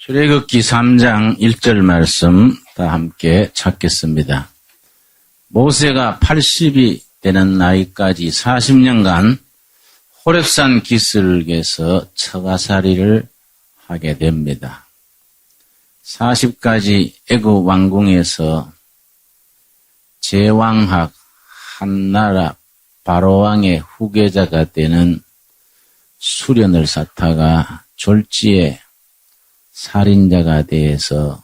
출애굽기 3장 1절 말씀 다 함께 찾겠습니다. 모세가 80이 되는 나이까지 40년간 호렙산 기슭에서 처가살이를 하게 됩니다. 40까지 애굽 왕궁에서 제왕학 한나라 바로왕의 후계자가 되는 수련을 쌓다가 졸지에 살인자가 되어서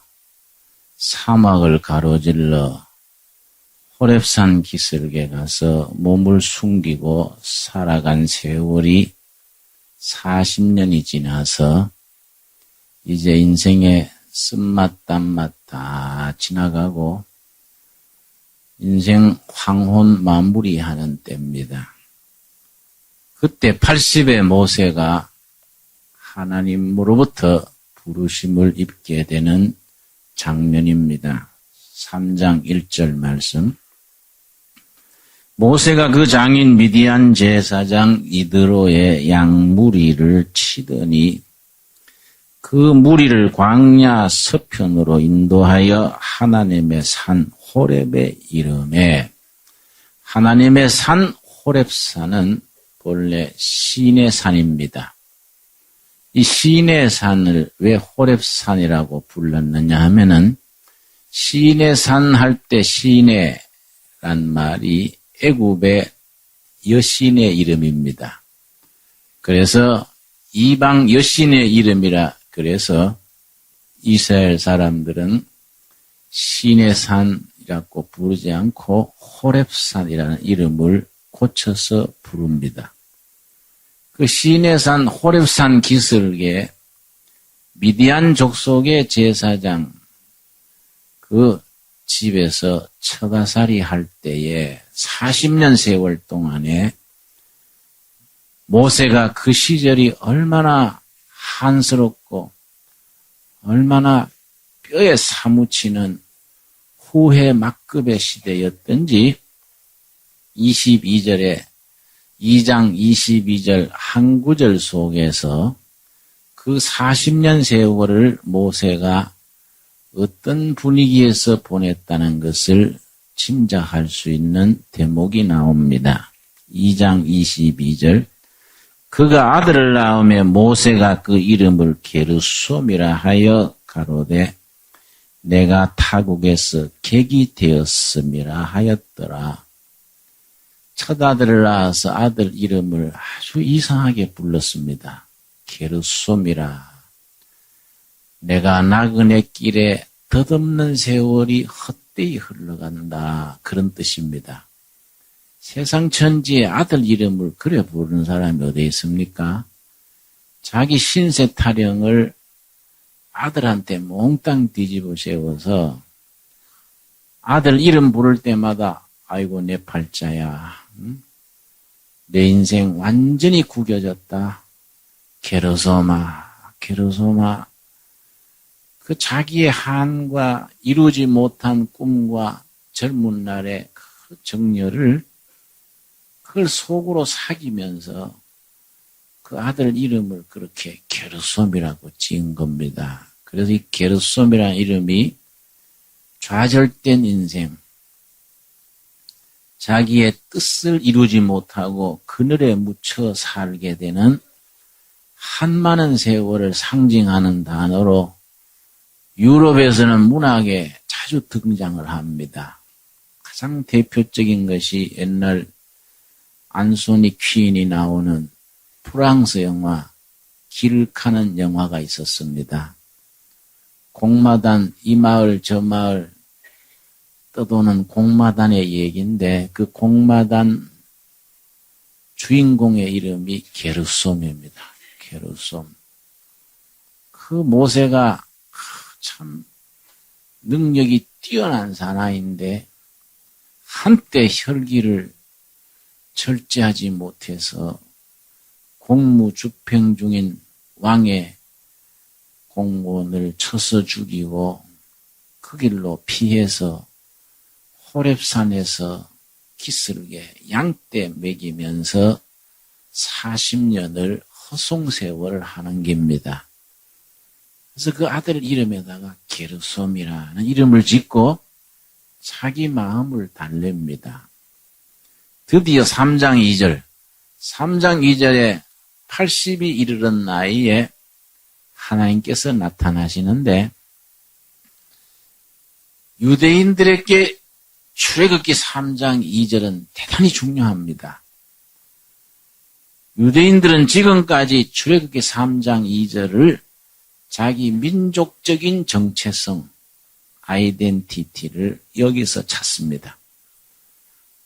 사막을 가로질러 호렙산 기슭에 가서 몸을 숨기고 살아간 세월이 40년이 지나서 이제 인생의 쓴맛 단맛 다 지나가고 인생 황혼 마무리하는 때입니다. 그때 80의 모세가 하나님으로부터 부르심을 입게 되는 장면입니다. 3장 1절 말씀. 모세가 그 장인 미디안 제사장 이드로의 양무리를 치더니 그 무리를 광야 서편으로 인도하여 하나님의 산 호렙에 이르매, 하나님의 산 호렙산은 본래 신의 산입니다. 이 신의 산을 왜 호렙산이라고 불렀느냐 하면은 신의 산 할 때 신의란 말이 애굽의 여신의 이름입니다. 그래서 이방 여신의 이름이라 그래서 이스라엘 사람들은 신의 산이라고 부르지 않고 호렙산이라는 이름을 고쳐서 부릅니다. 그 신의 산 호렙산 기슭에 미디안 족속의 제사장 그 집에서 처가살이 할 때에 40년 세월 동안에 모세가 그 시절이 얼마나 한스럽고 얼마나 뼈에 사무치는 후회 막급의 시대였던지 2장 22절 한 구절 속에서 그 40년 세월을 모세가 어떤 분위기에서 보냈다는 것을 짐작할 수 있는 대목이 나옵니다. 2장 22절 그가 아들을 낳으며 모세가 그 이름을 게르솜이라 하여 가로되 내가 타국에서 객이 되었음이라 하였더라. 첫 아들을 낳아서 아들 이름을 아주 이상하게 불렀습니다. 게르솜이라. 내가 나그네 길에 덧없는 세월이 헛되이 흘러간다. 그런 뜻입니다. 세상 천지에 아들 이름을 그래 부르는 사람이 어디 있습니까? 자기 신세 타령을 아들한테 몽땅 뒤집어 세워서 아들 이름 부를 때마다 아이고 내 팔자야. 내 인생 완전히 구겨졌다. 게르솜아. 그 자기의 한과 이루지 못한 꿈과 젊은 날의 그 정열을 그걸 속으로 사귀면서 그 아들 이름을 그렇게 게르솜이라고 지은 겁니다. 그래서 이 게르솜이라는 이름이 좌절된 인생, 자기의 뜻을 이루지 못하고 그늘에 묻혀 살게 되는 한많은 세월을 상징하는 단어로 유럽에서는 문학에 자주 등장을 합니다. 가장 대표적인 것이 옛날 안소니 퀸이 나오는 프랑스 영화 길을 가는 영화가 있었습니다. 공마단 이 마을 저 마을 떠도는 공마단의 얘기인데 그 공마단 주인공의 이름이 게르솜입니다. 게르솜. 그 모세가 참 능력이 뛰어난 사나이인데 한때 혈기를 절제하지 못해서 공무집행 중인 왕의 공무원을 쳐서 죽이고 그 길로 피해서 호렙산에서 기슭에 양떼 먹이면서 40년을 허송세월을 하는 겁니다. 그래서 그 아들 이름에다가 게르솜이라는 이름을 짓고 자기 마음을 달랩니다. 드디어 3장 2절, 3장 2절에 80이 이르는 나이에 하나님께서 나타나시는데 유대인들에게 출애굽기 3장 2절은 대단히 중요합니다. 유대인들은 지금까지 출애굽기 3장 2절을 자기 민족적인 정체성, 아이덴티티를 여기서 찾습니다.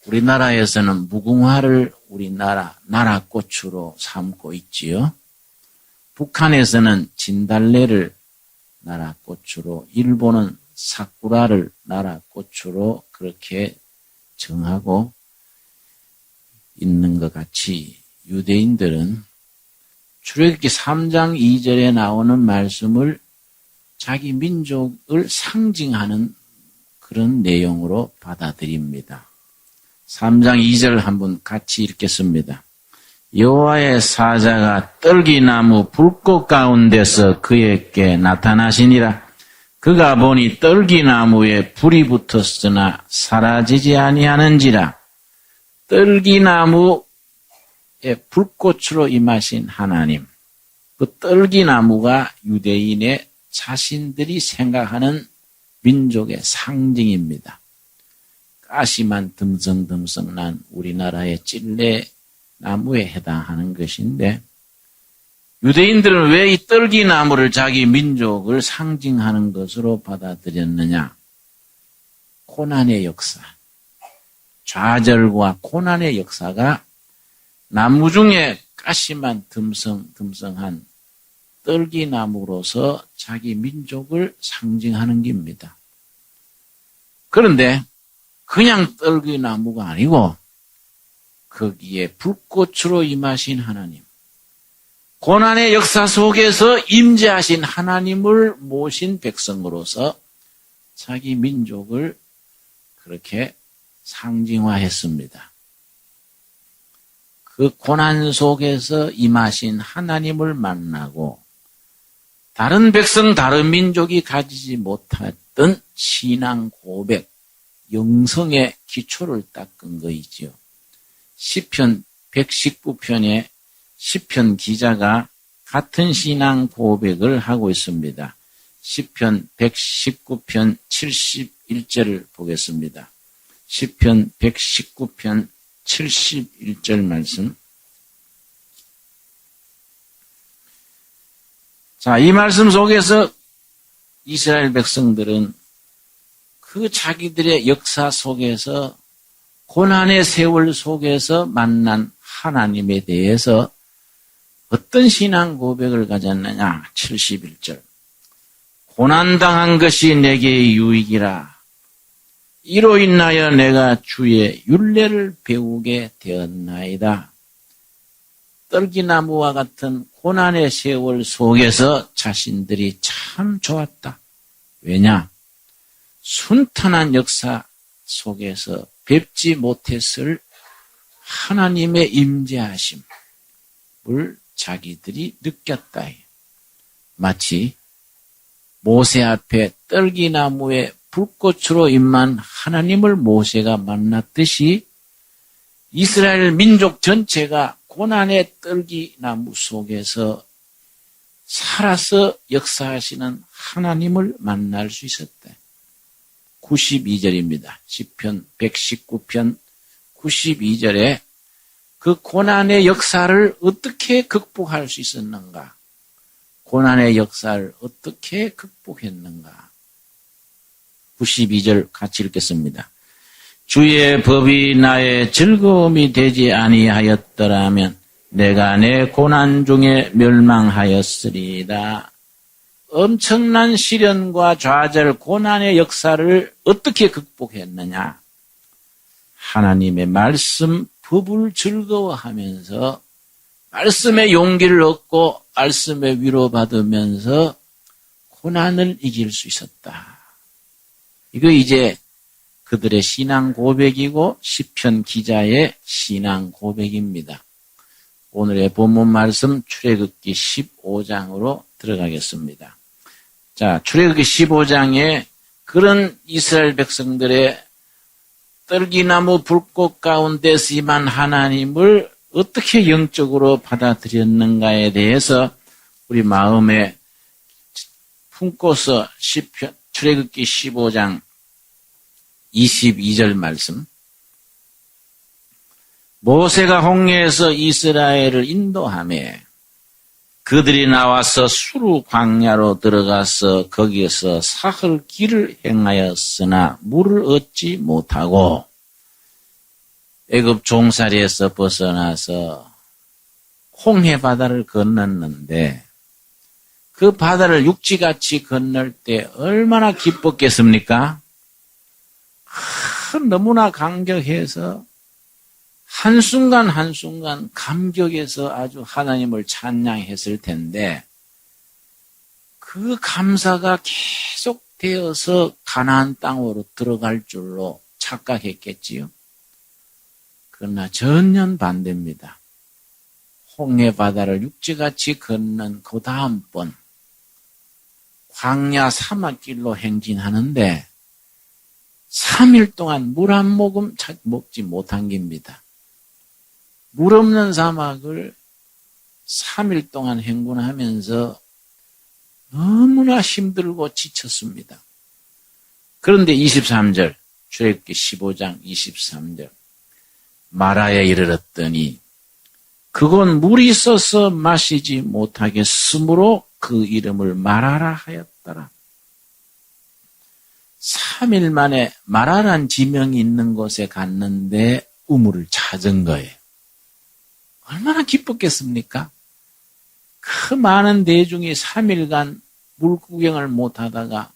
우리나라에서는 무궁화를 우리나라 나라꽃으로 삼고 있지요. 북한에서는 진달래를 나라꽃으로, 일본은 사쿠라를 나라꽃으로 그렇게 정하고 있는 것 같이 유대인들은 출애굽기 3장 2절에 나오는 말씀을 자기 민족을 상징하는 그런 내용으로 받아들입니다. 3장 2절 한번 같이 읽겠습니다. 여호와의 사자가 떨기나무 불꽃 가운데서 그에게 나타나시니라. 그가 보니 떨기나무에 불이 붙었으나 사라지지 아니하는지라. 떨기나무에 불꽃으로 임하신 하나님. 그 떨기나무가 유대인의 자신들이 생각하는 민족의 상징입니다. 가시만 듬성듬성 난 우리나라의 찔레나무에 해당하는 것인데 유대인들은 왜 이 떨기나무를 자기 민족을 상징하는 것으로 받아들였느냐? 고난의 역사, 좌절과 고난의 역사가 나무 중에 가시만 듬성듬성한 떨기나무로서 자기 민족을 상징하는 겁니다. 그런데 그냥 떨기나무가 아니고 거기에 불꽃으로 임하신 하나님, 고난의 역사 속에서 임재하신 하나님을 모신 백성으로서 자기 민족을 그렇게 상징화했습니다. 그 고난 속에서 임하신 하나님을 만나고 다른 백성, 다른 민족이 가지지 못했던 신앙 고백, 영성의 기초를 닦은 거이지요. 시편 119편에 시편 기자가 같은 신앙 고백을 하고 있습니다. 시편 119편 71절을 보겠습니다. 시편 119편 71절 말씀. 자, 이 말씀 속에서 이스라엘 백성들은 그 자기들의 역사 속에서 고난의 세월 속에서 만난 하나님에 대해서 어떤 신앙 고백을 가졌느냐? 71절. 고난당한 것이 내게 유익이라. 이로 인하여 내가 주의 율례를 배우게 되었나이다. 떨기나무와 같은 고난의 세월 속에서 자신들이 참 좋았다. 왜냐? 순탄한 역사 속에서 뵙지 못했을 하나님의 임재하심을 자기들이 느꼈다. 마치 모세 앞에 떨기나무에 불꽃으로 임한 하나님을 모세가 만났듯이 이스라엘 민족 전체가 고난의 떨기나무 속에서 살아서 역사하시는 하나님을 만날 수 있었다. 92절입니다. 시편 119편 92절에 그 고난의 역사를 어떻게 극복할 수 있었는가? 고난의 역사를 어떻게 극복했는가? 92절 같이 읽겠습니다. 주의 법이 나의 즐거움이 되지 아니하였더라면 내가 내 고난 중에 멸망하였으리이다. 엄청난 시련과 좌절, 고난의 역사를 어떻게 극복했느냐? 하나님의 말씀, 법을 즐거워하면서 말씀의 용기를 얻고 말씀의 위로받으면서 고난을 이길 수 있었다. 이거 이제 그들의 신앙 고백이고 시편 기자의 신앙 고백입니다. 오늘의 본문 말씀 출애굽기 15장으로 들어가겠습니다. 자, 출애굽기 15장에 그런 이스라엘 백성들의 떨기나무 불꽃 가운데서 임한 하나님을 어떻게 영적으로 받아들였는가에 대해서 우리 마음에 품고서 시편 출애굽기 15장 22절 말씀. 모세가 홍해에서 이스라엘을 인도하며 그들이 나와서 수르 광야로 들어가서 거기에서 사흘 길을 행하였으나 물을 얻지 못하고 애굽 종살이에서 벗어나서 홍해 바다를 건넜는데 그 바다를 육지같이 건널 때 얼마나 기뻤겠습니까? 너무나 감격해서 한순간 한순간 감격해서 아주 하나님을 찬양했을 텐데 그 감사가 계속되어서 가나안 땅으로 들어갈 줄로 착각했겠지요. 그러나 전혀 반대입니다. 홍해 바다를 육지같이 건넌 그 다음번 광야 사막길로 행진하는데 3일 동안 물 한 모금 먹지 못한 겁니다. 물 없는 사막을 3일 동안 행군하면서 너무나 힘들고 지쳤습니다. 그런데 23절, 출애굽기 15장 23절, 마라에 이르렀더니 그곳 물이 있어서 마시지 못하겠으므로 그 이름을 마라라 하였더라. 3일 만에 마라란 지명이 있는 곳에 갔는데 우물을 찾은 거예요. 얼마나 기뻤겠습니까? 그 많은 대중이 3일간 물구경을 못하다가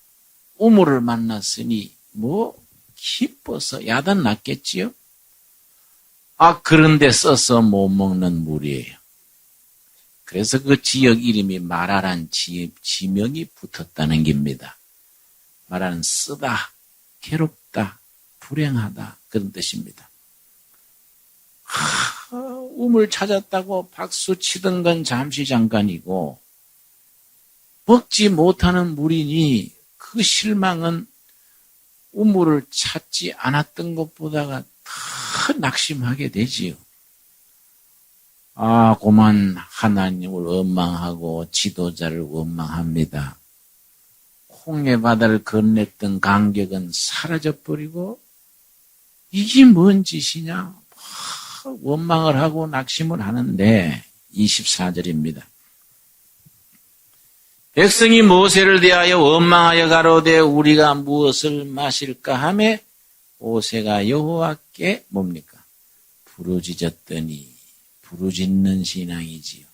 우물을 만났으니 뭐 기뻐서 야단 났겠지요? 그런데 써서 못 먹는 물이에요. 그래서 그 지역 이름이 마라란 지명이 붙었다는 겁니다. 마라는 쓰다, 괴롭다, 불행하다 그런 뜻입니다. 우물 찾았다고 박수 치던 건 잠시 잠깐이고 먹지 못하는 물이니 그 실망은 우물을 찾지 않았던 것보다가 더 낙심하게 되지요. 고만 하나님을 원망하고 지도자를 원망합니다. 홍해 바다를 건넸던 감격은 사라져버리고 이게 뭔 짓이냐? 원망을 하고 낙심을 하는데 24절입니다. 백성이 모세를 대하여 원망하여 가로되 우리가 무엇을 마실까 하매 모세가 여호와께 뭡니까? 부르짖었더니 부르짖는 신앙이지요.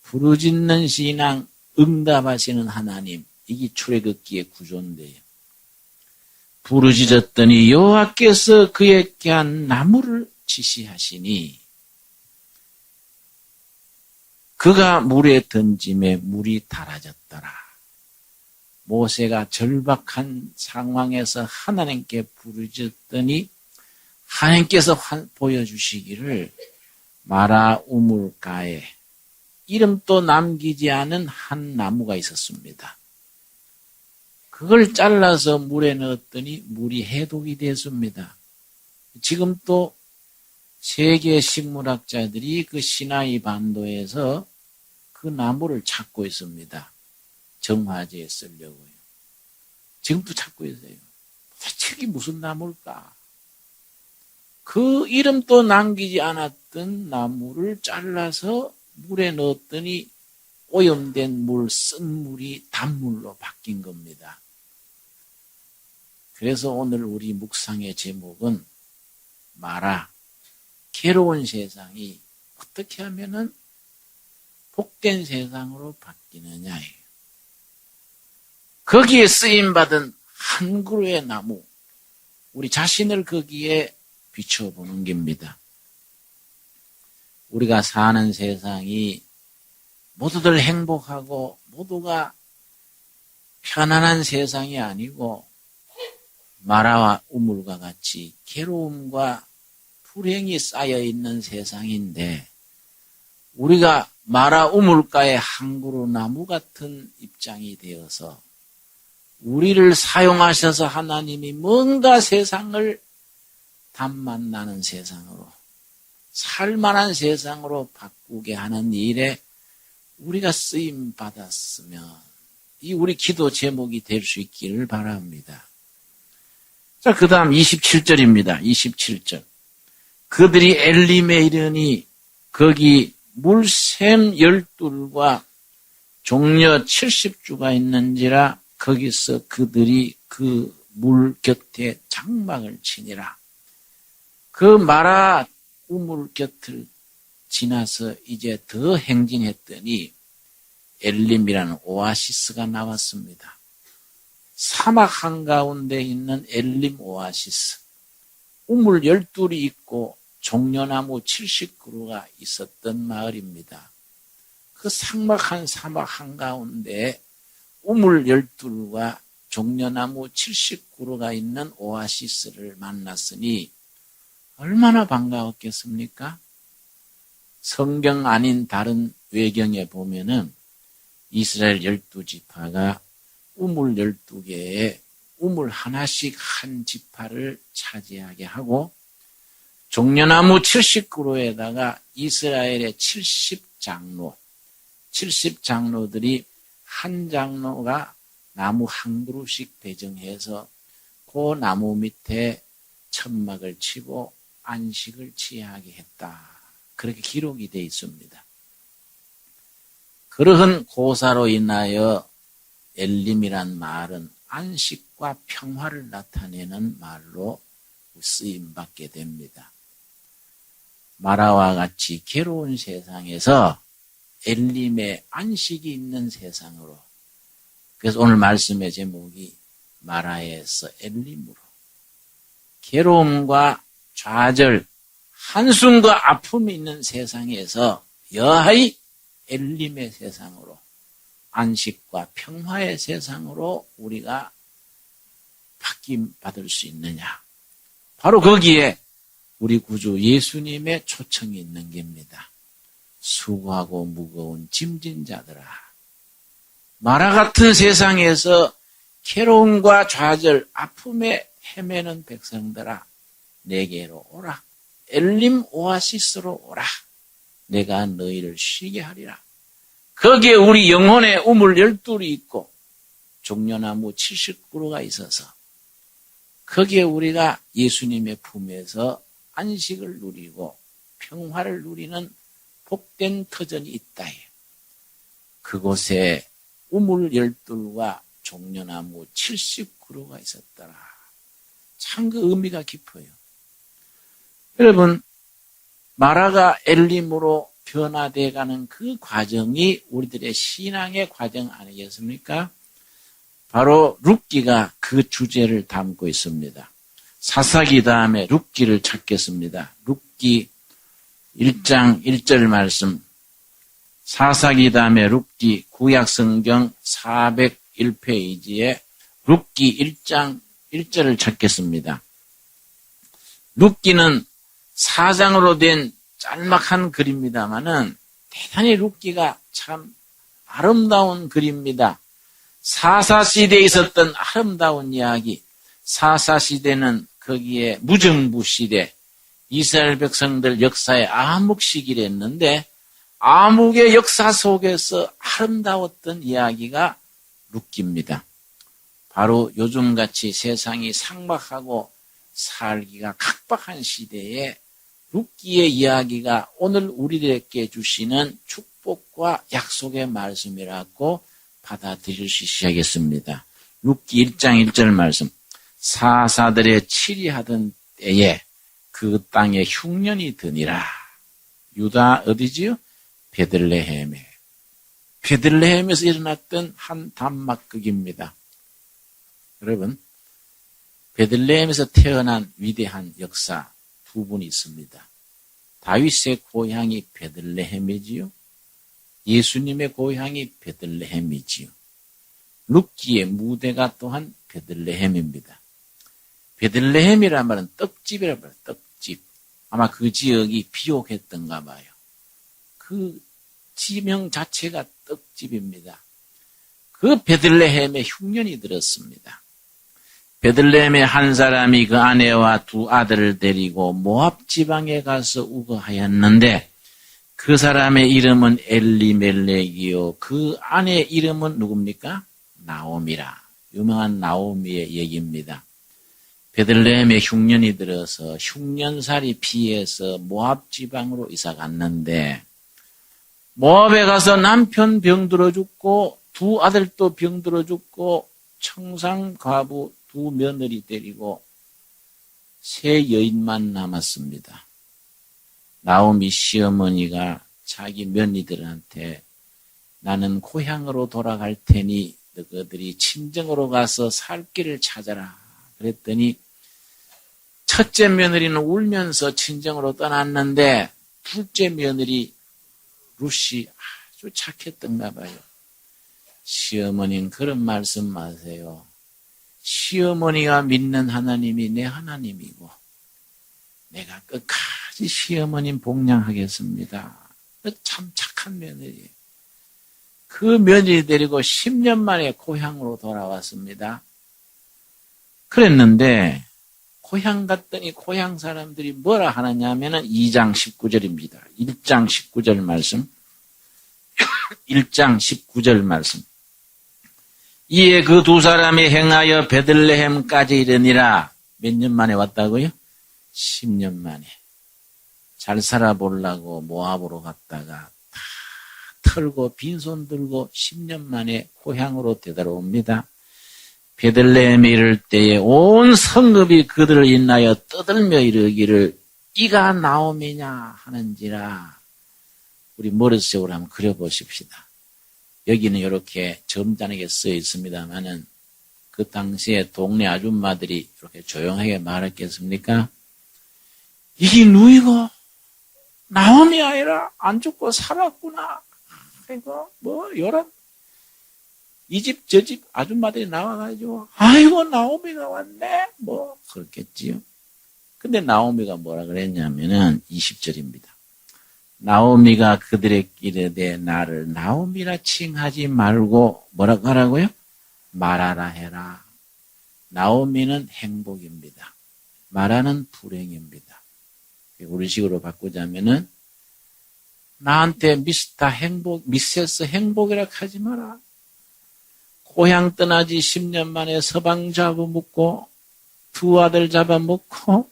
부르짖는 신앙, 응답하시는 하나님, 이게 출애굽기의 구조인데요. 부르짖었더니 여호와께서 그에게 한 나무를 지시하시니 그가 물에 던짐에 물이 달아졌더라. 모세가 절박한 상황에서 하나님께 부르짖었더니 하나님께서 보여주시기를 마라 우물가에 이름도 남기지 않은 한 나무가 있었습니다. 그걸 잘라서 물에 넣었더니 물이 해독이 됐습니다. 지금 또 세계 식물학자들이 그 시나이 반도에서 그 나무를 찾고 있습니다. 정화제에 쓰려고요. 지금도 찾고 있어요. 대체 이게 무슨 나무일까? 그 이름도 남기지 않았던 나무를 잘라서 물에 넣었더니 오염된 물, 쓴 물이 단물로 바뀐 겁니다. 그래서 오늘 우리 묵상의 제목은 마라, 괴로운 세상이 어떻게 하면은 복된 세상으로 바뀌느냐예요. 거기에 쓰임받은 한 그루의 나무, 우리 자신을 거기에 비춰보는 겁니다. 우리가 사는 세상이 모두들 행복하고 모두가 편안한 세상이 아니고 마라와 우물과 같이 괴로움과 불행이 쌓여있는 세상인데 우리가 마라 우물가의 한 그루 나무 같은 입장이 되어서 우리를 사용하셔서 하나님이 뭔가 세상을 담맛 나는 세상으로, 살만한 세상으로 바꾸게 하는 일에 우리가 쓰임 받았으면 이 우리 기도 제목이 될 수 있기를 바랍니다. 자, 그 다음 27절입니다. 27절. 그들이 엘림에 이르니 거기 물샘 12과 종려 70주가 있는지라 거기서 그들이 그 물 곁에 장막을 치니라. 그 마라 우물 곁을 지나서 이제 더 행진했더니 엘림이라는 오아시스가 나왔습니다. 사막 한가운데 있는 엘림 오아시스. 우물 12이 있고 종려나무 70그루가 있었던 마을입니다. 그 삭막한 사막 한가운데 우물 12과 종려나무 70그루가 있는 오아시스를 만났으니 얼마나 반가웠겠습니까? 성경 아닌 다른 외경에 보면은 이스라엘 12지파가 우물 12개에 우물 하나씩 한 지파를 차지하게 하고 종려나무 70그루에다가 이스라엘의 70장로들이 한 장로가 나무 한 그루씩 배정해서 그 나무 밑에 천막을 치고 안식을 취하게 했다. 그렇게 기록이 되어 있습니다. 그러한 고사로 인하여 엘림이란 말은 안식과 평화를 나타내는 말로 쓰임받게 됩니다. 마라와 같이 괴로운 세상에서 엘림의 안식이 있는 세상으로, 그래서 오늘 말씀의 제목이 마라에서 엘림으로, 괴로움과 좌절, 한숨과 아픔이 있는 세상에서 여하이 엘림의 세상으로, 안식과 평화의 세상으로 우리가 바뀜받을 수 있느냐. 바로 거기에 우리 구주 예수님의 초청이 있는 겁니다. 수고하고 무거운 짐진 자들아, 마라 같은 세상에서 괴로움과 좌절, 아픔에 헤매는 백성들아, 내게로 오라. 엘림 오아시스로 오라. 내가 너희를 쉬게 하리라. 거기에 우리 영혼의 우물 12이 있고 종려나무 70그루가 있어서 거기에 우리가 예수님의 품에서 안식을 누리고 평화를 누리는 복된 터전이 있다. 그곳에 우물 12과 종려나무 70그루가 있었더라. 참 그 의미가 깊어요. 여러분, 마라가 엘림으로 변화되어가는 그 과정이 우리들의 신앙의 과정 아니겠습니까? 바로 룻기가 그 주제를 담고 있습니다. 사사기 다음에 룻기를 찾겠습니다. 룻기 1장 1절 말씀, 사사기 다음에 룻기 구약성경 401페이지에 룻기 1장 1절을 찾겠습니다. 룻기는 사장으로 된 짤막한 글입니다마는 대단히 룻기가 참 아름다운 글입니다. 사사시대에 있었던 아름다운 이야기. 사사시대는 거기에 무정부 시대, 이스라엘 백성들 역사의 암흑시기랬는데 암흑의 역사 속에서 아름다웠던 이야기가 룻기입니다. 바로 요즘같이 세상이 삭막하고 살기가 각박한 시대에 룻기의 이야기가 오늘 우리들에게 주시는 축복과 약속의 말씀이라고 받아들일 수 있어야겠습니다. 룻기 1장 1절 말씀. 사사들의 치리하던 때에 그 땅에 흉년이 드니라. 유다 어디지요? 베들레헴에. 베들레헴에서 일어났던 한 단막극입니다. 여러분, 베들레헴에서 태어난 위대한 역사 두 분이 있습니다. 다윗의 고향이 베들레헴이지요. 예수님의 고향이 베들레헴이지요. 룻기의 무대가 또한 베들레헴입니다. 베들레헴이란 말은 떡집이란 말이에요. 떡집. 아마 그 지역이 비옥했던가 봐요. 그 그 지명 자체가 떡집입니다. 그 베들레헴에 흉년이 들었습니다. 베들레헴의 한 사람이 그 아내와 두 아들을 데리고 모압 지방에 가서 우거하였는데 그 사람의 이름은 엘리멜렉이요 그 아내 이름은 누굽니까? 나오미라. 유명한 나오미의 얘기입니다. 베들레헴에 흉년이 들어서 흉년살이 피해서 모압 지방으로 이사 갔는데 모압에 가서 남편 병들어 죽고 두 아들도 병들어 죽고 청상 과부 두 며느리 데리고 세 여인만 남았습니다. 나오미 시어머니가 자기 며느리들한테 나는 고향으로 돌아갈 테니 너희들이 친정으로 가서 살 길을 찾아라. 그랬더니 첫째 며느리는 울면서 친정으로 떠났는데 둘째 며느리 룻이 아주 착했던가 봐요. 시어머니는 그런 말씀 마세요. 시어머니가 믿는 하나님이 내 하나님이고 내가 끝까지 시어머님 복양하겠습니다. 참 착한 며느리예요. 그 며느리 데리고 10년 만에 고향으로 돌아왔습니다. 그랬는데 고향 갔더니 고향 사람들이 뭐라 하느냐 하면은 2장 19절입니다. 1장 19절 말씀. 1장 19절 말씀. 이에 그 두 사람이 행하여 베들레헴까지 이르니라. 몇 년 만에 왔다고요? 10년 만에. 잘 살아보려고 모압으로 갔다가 다 털고 빈손 들고 10년 만에 고향으로 되돌아옵니다. 베들레헴에 이를 때에 온 성읍이 그들을 인하여 떠들며 이르기를 이가 나오미냐 하는지라. 우리 머릿속으로 한번 그려보십시다. 여기는 이렇게 점잖게 써 있습니다만은 그 당시에 동네 아줌마들이 이렇게 조용하게 말했겠습니까? 이게 누이고 나오미 아니라 안 죽고 살았구나. 아이고 요런 이 집 저 집 아줌마들이 나와가지고 아이고 나오미가 왔네 그렇겠지요. 근데 나오미가 뭐라 그랬냐면은 20절입니다. 나오미가 그들에게 이르되 나를 나오미라 칭하지 말고 뭐라고 하라고요? 말하라 해라. 나오미는 행복입니다. 말하는 불행입니다. 우리식으로 바꾸자면은 나한테 미세스 행복이라 하지 마라. 고향 떠나지 10년 만에 서방 잡아먹고 두 아들 잡아먹고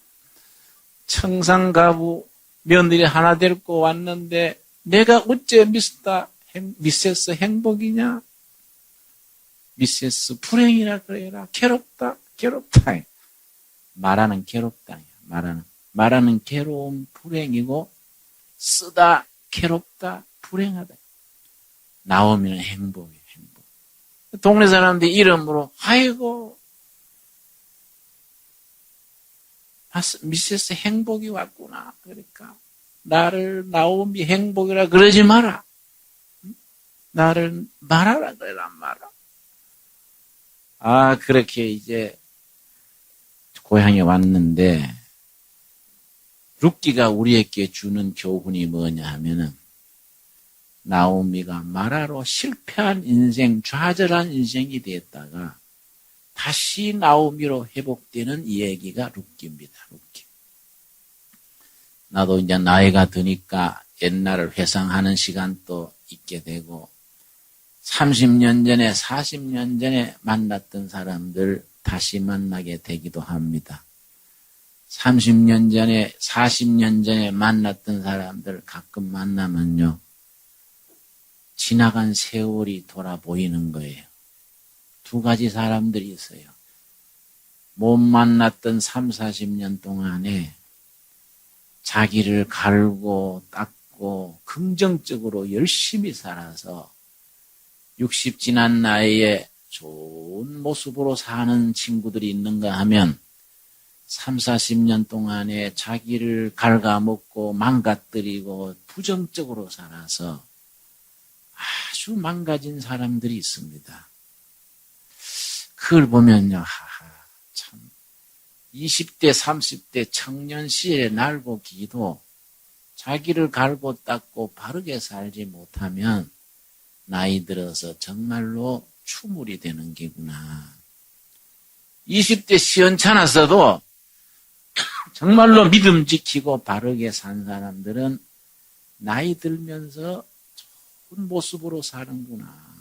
청상가부 며느리 하나 데리고 왔는데 내가 어째 미세스 행복이냐? 미세스 불행이라 그래라. 괴롭다. 말하는 괴롭다. 말하는 괴로움 불행이고 쓰다 괴롭다 불행하다. 나오면 행복이에요. 행복. 동네 사람들이 이름으로 아이고 미세스 행복이 왔구나. 그러니까 나를 나오미 행복이라 그러지 마라. 나를 말하라 그래라 마라. 그렇게 이제 고향에 왔는데 룻기가 우리에게 주는 교훈이 뭐냐 하면은 나오미가 마라로 실패한 인생, 좌절한 인생이 됐다가 다시 나오미로 회복되는 이야기가 룻기입니다. 룻기. 나도 이제 나이가 드니까 옛날을 회상하는 시간도 있게 되고 30년 전에 40년 전에 만났던 사람들 다시 만나게 되기도 합니다. 30년 전에 40년 전에 만났던 사람들 가끔 만나면요. 지나간 세월이 돌아 보이는 거예요. 두 가지 사람들이 있어요. 못 만났던 30-40년 동안에 자기를 갈고 닦고 긍정적으로 열심히 살아서 60 지난 나이에 좋은 모습으로 사는 친구들이 있는가 하면 30-40년 동안에 자기를 갉아먹고 망가뜨리고 부정적으로 살아서 아주 망가진 사람들이 있습니다. 그걸 보면요, 참 20대, 30대 청년 시절에 날 보기도 자기를 갈고 닦고 바르게 살지 못하면 나이 들어서 정말로 추물이 되는 게구나. 20대 시원찮았어도 정말로 믿음 지키고 바르게 산 사람들은 나이 들면서 좋은 모습으로 사는구나.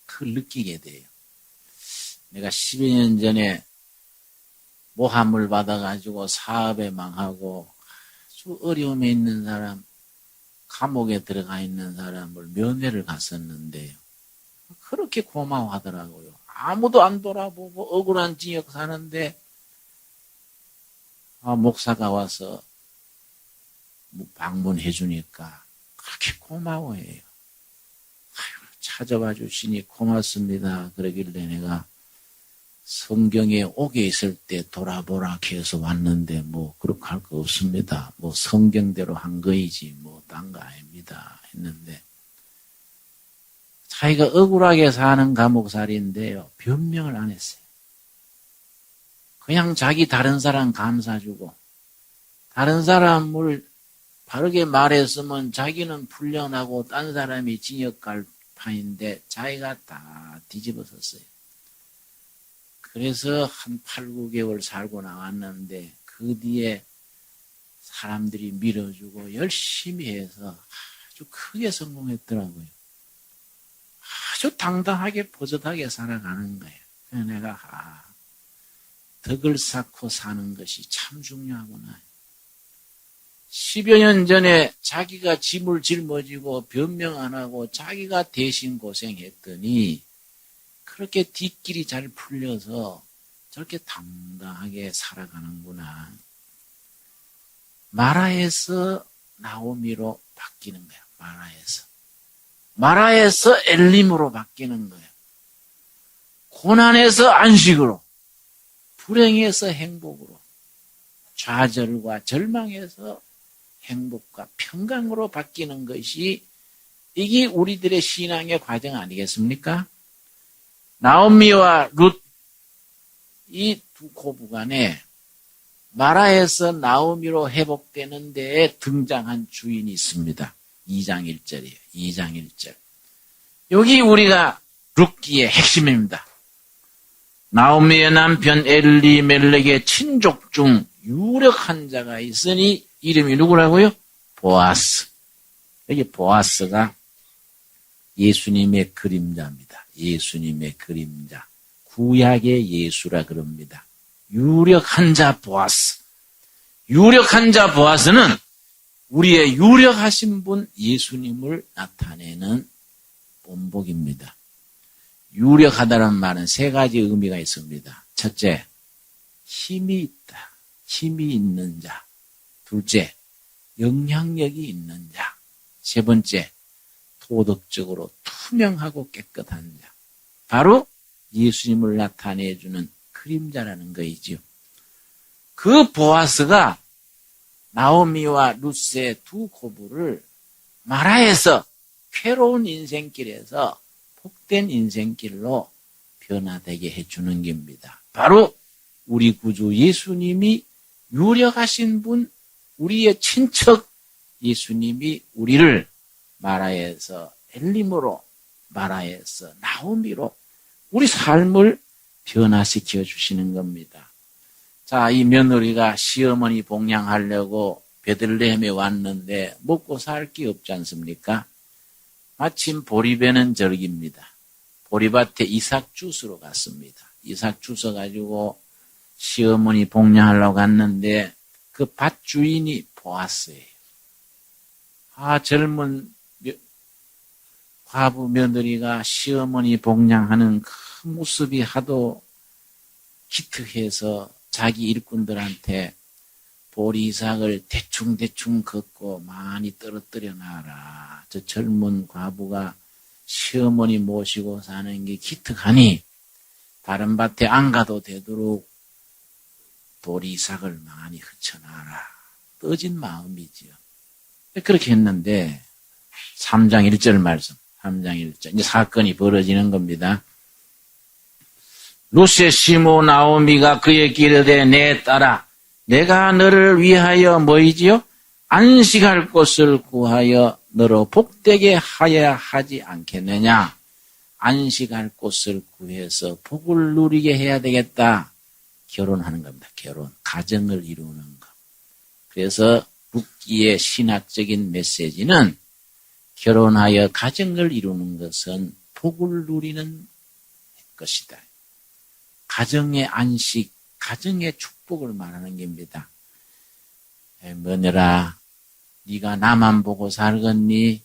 그걸 느끼게 돼요. 내가 10여 년 전에 모함을 받아가지고 사업에 망하고 아주 어려움에 있는 사람, 감옥에 들어가 있는 사람을 면회를 갔었는데요. 그렇게 고마워하더라고요. 아무도 안 돌아보고 억울한 지역 사는데 목사가 와서 방문해 주니까 그렇게 고마워해요. 찾아와 주시니 고맙습니다. 그러길래 내가 성경에 옥에 있을 때 돌아보라 해서 왔는데 뭐 그렇게 할 거 없습니다. 뭐 성경대로 한 거이지 뭐 딴 거 아닙니다. 했는데 자기가 억울하게 사는 감옥살이인데요. 변명을 안 했어요. 그냥 자기 다른 사람 감사주고 다른 사람을 바르게 말했으면 자기는 풀려나고 딴 사람이 징역 갈 판인데 자기가 다 뒤집어섰어요. 그래서 한 8, 9개월 살고 나왔는데 그 뒤에 사람들이 밀어주고 열심히 해서 아주 크게 성공했더라고요. 아주 당당하게 버젓하게 살아가는 거예요. 그래서 내가 덕을 쌓고 사는 것이 참 중요하구나. 10여 년 전에 자기가 짐을 짊어지고 변명 안 하고 자기가 대신 고생했더니 그렇게 뒷길이 잘 풀려서 저렇게 당당하게 살아가는구나. 마라에서 나오미로 바뀌는 거야. 마라에서 엘림으로 바뀌는 거야. 고난에서 안식으로, 불행에서 행복으로, 좌절과 절망에서 행복과 평강으로 바뀌는 것이 이게 우리들의 신앙의 과정 아니겠습니까? 나오미와 룻, 이 두 고부간에 마라에서 나오미로 회복되는 데에 등장한 주인이 있습니다. 2장 1절이에요. 2장 1절. 여기 우리가 룻기의 핵심입니다. 나오미의 남편 엘리멜렉의 친족 중 유력한 자가 있으니 이름이 누구라고요? 보아스. 여기 보아스가 예수님의 그림자입니다. 예수님의 그림자. 구약의 예수라 그럽니다. 유력한 자 보아스. 유력한 자 보아스는 우리의 유력하신 분 예수님을 나타내는 본복입니다. 유력하다는 말은 세 가지 의미가 있습니다. 첫째, 힘이 있다. 힘이 있는 자. 둘째, 영향력이 있는 자. 세 번째, 도덕적으로 투명하고 깨끗한 자. 바로 예수님을 나타내주는 그림자라는 거이지요. 그 보아스가 나오미와 룻의 두 고부를 마라에서 괴로운 인생길에서 복된 인생길로 변화되게 해주는 겁니다. 바로 우리 구주 예수님이 유력하신 분, 우리의 친척 예수님이 우리를 마라에서 엘림으로, 마라에서 나오미로 우리 삶을 변화시켜 주시는 겁니다. 자, 이 며느리가 시어머니 봉양하려고 베들레헴에 왔는데 먹고 살 게 없지 않습니까? 마침 보리배는 절기입니다. 보리밭에 이삭 주스로 갔습니다. 이삭 주워 가지고 시어머니 봉양하려고 갔는데 그 밭 주인이 보았어요. 젊은 과부 며느리가 시어머니 봉양하는 그 모습이 하도 기특해서 자기 일꾼들한테 보리 이삭을 대충 걷고 많이 떨어뜨려 놔라. 저 젊은 과부가 시어머니 모시고 사는 게 기특하니 다른 밭에 안 가도 되도록 보리 이삭을 많이 흩쳐놔라. 떠진 마음이지요. 그렇게 했는데 3장 1절 말씀. 3장 1절. 이제 사건이 벌어지는 겁니다. 룻의 시모 나오미가 그에게 이르되 내 딸아 내가 너를 위하여 뭐이지요? 안식할 곳을 구하여 너로 복되게 하여야 하지 않겠느냐. 안식할 곳을 구해서 복을 누리게 해야 되겠다. 결혼하는 겁니다. 결혼. 가정을 이루는 것. 그래서 묵기의 신학적인 메시지는 결혼하여 가정을 이루는 것은 복을 누리는 것이다. 가정의 안식, 가정의 축복을 말하는 겁니다. 며느라, 네가 나만 보고 살겠니?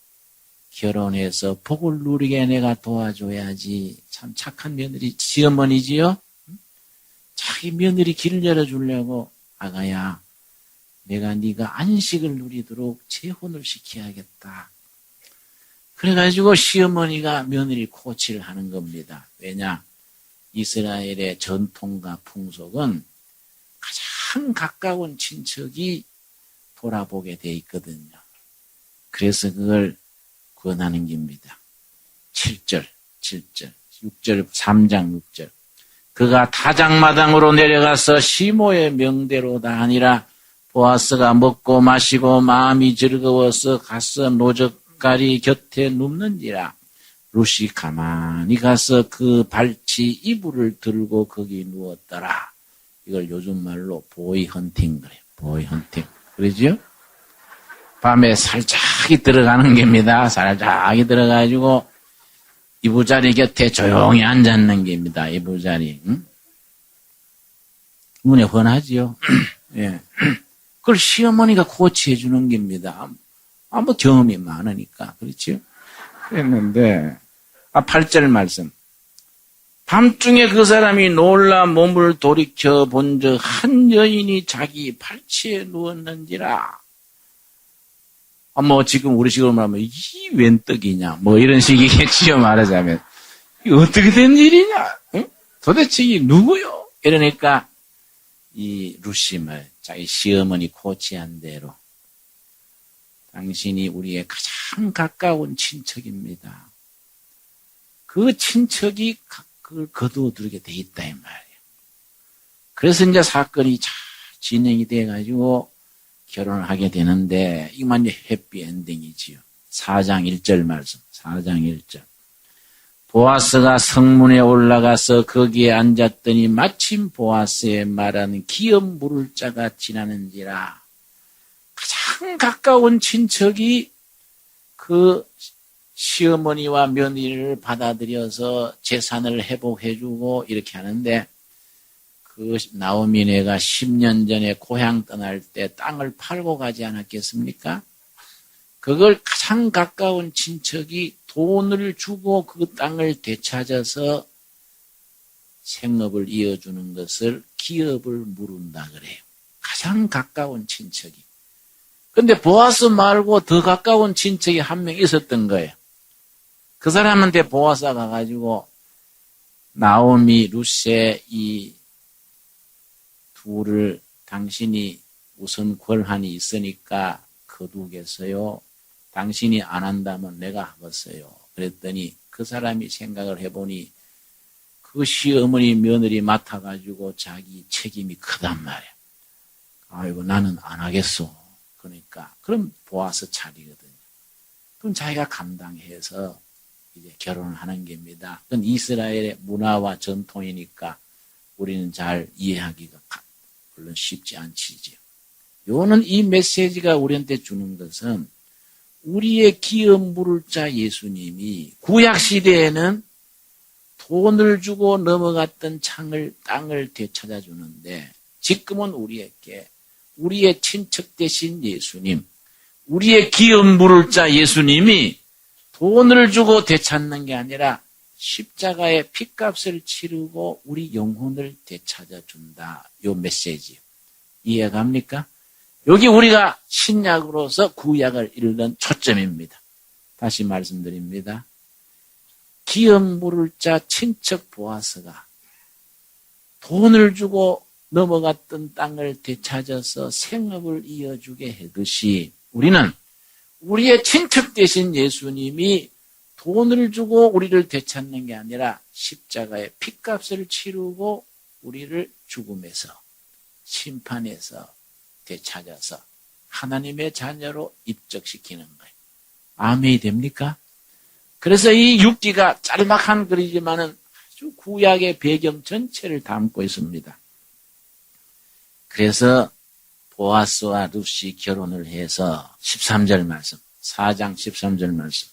결혼해서 복을 누리게 내가 도와줘야지. 참 착한 며느리, 시어머니지요? 자기 며느리 길을 열어주려고, 아가야, 내가 네가 안식을 누리도록 재혼을 시켜야겠다. 그래가지고 시어머니가 며느리 코치를 하는 겁니다. 왜냐? 이스라엘의 전통과 풍속은 가장 가까운 친척이 돌아보게 돼 있거든요. 그래서 그걸 권하는 겁니다. 7절, 6절, 3장 6절. 그가 타작마당으로 내려가서 시모의 명대로다 하니라. 보아스가 먹고 마시고 마음이 즐거워서 가서 노젓가리 곁에 눕는지라. 룻이 가만히 가서 그 발치 이불을 들고 거기 누웠더라. 이걸 요즘 말로 보이 헌팅 그래요. 보이 헌팅. 그러죠? 밤에 살짝이 들어가는 겁니다. 살짝이 들어가지고 이부자리 곁에 조용히 앉았는 겁니다. 이부자리. 응? 눈에 훤하지요? 예. 그걸 시어머니가 코치해 주는 겁니다. 아무 경험이 많으니까. 그렇죠? 그랬는데, 8절 말씀. 밤중에 그 사람이 놀라 몸을 돌이켜 본즉 한 여인이 자기 발치에 누웠는지라. 뭐 지금 우리 식으로 말하면 이 웬 떡이냐 뭐 이런 식이겠지요. 말하자면 이게 어떻게 된 일이냐, 응? 도대체 이게 누구요? 이러니까 이 룻심을 자기 시어머니 코치한 대로 당신이 우리의 가장 가까운 친척입니다. 그 친척이 그걸 거두어들게 돼 있다 이 말이에요. 그래서 이제 사건이 잘 진행이 돼가지고 결혼을 하게 되는데 이만 이제 해피엔딩이지요. 4장 1절 말씀. 4장 1절. 보아스가 성문에 올라가서 거기에 앉았더니 마침 보아스의 말하는 기업 물을 자가 지나는지라. 가장 가까운 친척이 그 시어머니와 며느리를 받아들여서 재산을 회복해주고 이렇게 하는데 그 나오미네가 10년 전에 고향 떠날 때 땅을 팔고 가지 않았겠습니까? 그걸 가장 가까운 친척이 돈을 주고 그 땅을 되찾아서 생업을 이어주는 것을 기업을 물은다 그래요. 가장 가까운 친척이. 근데 보아스 말고 더 가까운 친척이 한 명 있었던 거예요. 그 사람한테 보아스가 가가지고 나오미, 룻의 이 둘을 당신이 우선 권한이 있으니까 거두겠어요. 당신이 안 한다면 내가 하겠어요. 그랬더니 그 사람이 생각을 해보니 그 시어머니 며느리 맡아가지고 자기 책임이 크단 말이야. 아이고 나는 안 하겠어. 그러니까 그럼 보아스 차리거든요. 그럼 자기가 감당해서 이제 결혼을 하는 겁니다. 그건 이스라엘의 문화와 전통이니까 우리는 잘 이해하기가 물론 쉽지 않지요. 요는 이 메시지가 우리한테 주는 것은 우리의 기업 물을 자 예수님이 구약시대에는 돈을 주고 넘어갔던 땅을 되찾아 주는데 지금은 우리에게 우리의 친척 되신 예수님, 우리의 기업 물을 자 예수님이 돈을 주고 되찾는 게 아니라 십자가의 핏값을 치르고 우리 영혼을 되찾아 준다. 요 메시지. 이해갑니까? 여기 우리가 신약으로서 구약을 읽는 초점입니다. 다시 말씀드립니다. 기업 물을 자 친척 보아스가 돈을 주고 넘어갔던 땅을 되찾아서 생업을 이어주게 하듯이 우리는 우리의 친척 되신 예수님이 돈을 주고 우리를 되찾는 게 아니라 십자가의 핏값을 치르고 우리를 죽음에서 심판에서 되찾아서 하나님의 자녀로 입적시키는 거예요. 아멘이 됩니까? 그래서 이 육기가 짤막한 글이지만은 아주 구약의 배경 전체를 담고 있습니다. 그래서 보아스와 룻이 결혼을 해서 13절 말씀, 4장 13절 말씀.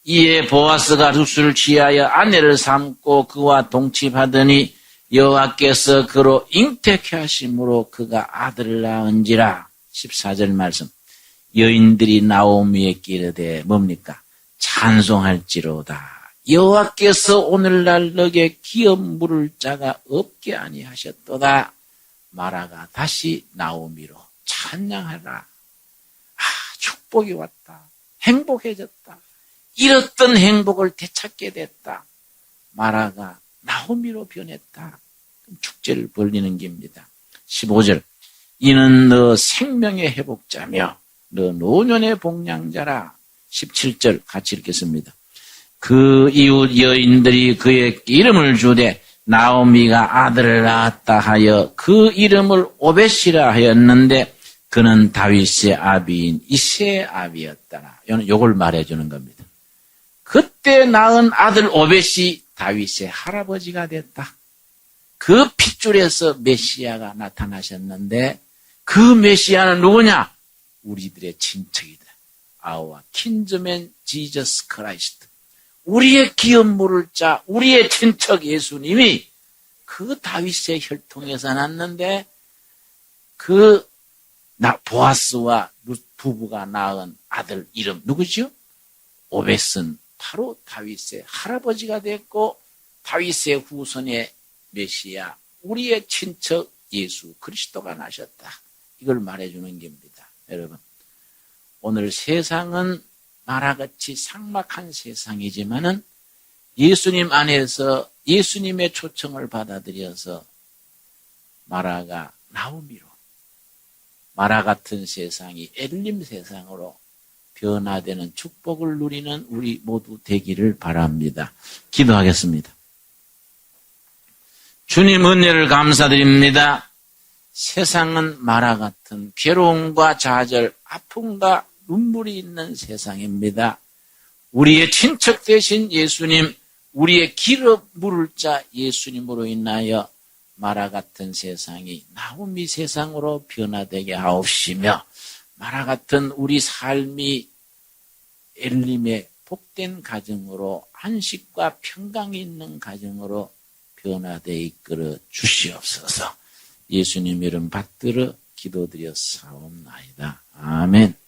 이에 보아스가 룻을 취하여 아내를 삼고 그와 동침하더니 여호와께서 그로 잉태케 하심으로 그가 아들을 낳은지라. 14절 말씀. 여인들이 나오미에 이르되 뭡니까? 찬송할지로다. 여호와께서 오늘날 너에게 기업 물을 자가 없게 아니하셨도다. 마라가 다시 나오미로 찬양하라. 축복이 왔다. 행복해졌다. 잃었던 행복을 되찾게 됐다. 마라가 나오미로 변했다. 축제를 벌리는 겁니다. 15절. 이는 너 생명의 회복자며 너 노년의 복량자라. 17절 같이 읽겠습니다. 그 이웃 여인들이 그의 이름을 주되 나오미가 아들을 낳았다 하여 그 이름을 오벳이라 하였는데 그는 다윗의 아비인 이새의 아비였더라. 요걸 말해주는 겁니다. 그때 낳은 아들 오벳이 다윗의 할아버지가 됐다. 그 핏줄에서 메시아가 나타나셨는데 그 메시아는 누구냐? 우리들의 친척이다. Our kinsman Jesus Christ. 우리의 기업 물을 자, 우리의 친척 예수님이 그 다윗의 혈통에서 났는데 그 보아스와 룻 부부가 낳은 아들 이름 누구죠? 오벳은 바로 다윗의 할아버지가 됐고 다윗의 후손의 메시아, 우리의 친척 예수 그리스도가 나셨다. 이걸 말해주는 겁니다. 여러분, 오늘 세상은 마라같이 삭막한 세상이지만은 예수님 안에서 예수님의 초청을 받아들여서 마라가 나오미로 마라 같은 세상이 엘림 세상으로 변화되는 축복을 누리는 우리 모두 되기를 바랍니다. 기도하겠습니다. 주님 은혜를 감사드립니다. 세상은 마라 같은 괴로움과 좌절, 아픔과 눈물이 있는 세상입니다. 우리의 친척 되신 예수님, 우리의 기업 물을 자 예수님으로 인하여 마라 같은 세상이 나오미 세상으로 변화되게 하옵시며 마라 같은 우리 삶이 엘림의 복된 가정으로 안식과 평강이 있는 가정으로 변화되어 이끌어 주시옵소서. 예수님 이름 받들어 기도드려 사옵나이다. 아멘.